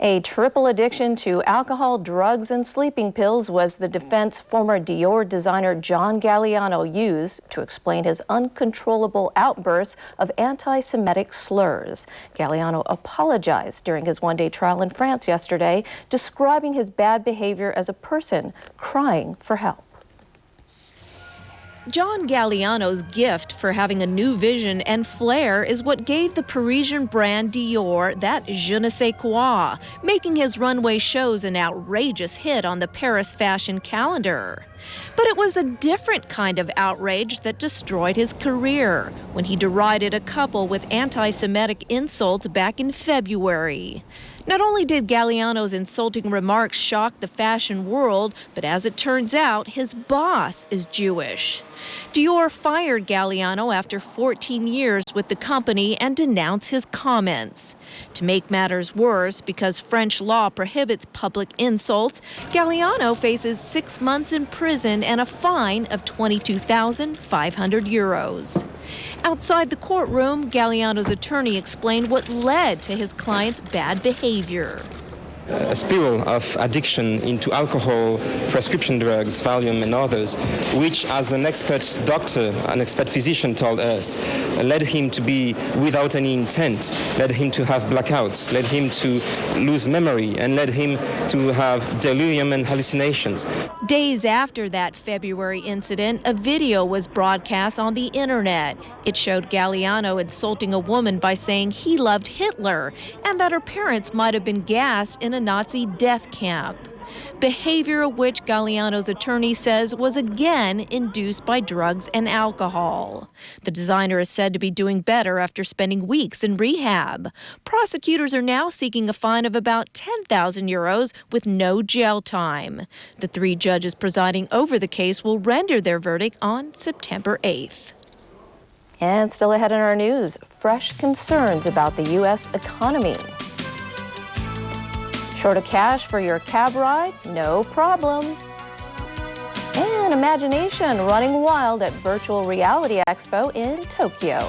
A triple addiction to alcohol, drugs, and sleeping pills was the defense former Dior designer John Galliano used to explain his uncontrollable outbursts of anti-Semitic slurs. Galliano apologized during his one-day trial in France yesterday, describing his bad behavior as a person crying for help. John Galliano's gift for having a new vision and flair is what gave the Parisian brand Dior that je ne sais quoi, making his runway shows an outrageous hit on the Paris fashion calendar. But it was a different kind of outrage that destroyed his career when he derided a couple with anti-Semitic insults back in February. Not only did Galliano's insulting remarks shock the fashion world, but as it turns out, his boss is Jewish. Dior fired Galliano after 14 years with the company and denounced his comments. To make matters worse, because French law prohibits public insults, Galliano faces 6 months in prison and a fine of €22,500. Outside the courtroom, Galliano's attorney explained what led to his client's bad behavior. A spiral of addiction into alcohol, prescription drugs, Valium and others, which, as an expert doctor, an expert physician told us, led him to be without any intent, led him to have blackouts, led him to lose memory, and led him to have delirium and hallucinations. Days after that February incident, a video was broadcast on the internet. It showed Galliano insulting a woman by saying he loved Hitler and that her parents might have been gassed in a Nazi death camp. Behavior which Galliano's attorney says was again induced by drugs and alcohol. The designer is said to be doing better after spending weeks in rehab. Prosecutors are now seeking a fine of about €10,000 with no jail time. The 3 judges presiding over the case will render their verdict on September 8th. And still ahead in our news, fresh concerns about the U.S. economy. Short of cash for your cab ride? No problem. And imagination running wild at Virtual Reality Expo in Tokyo.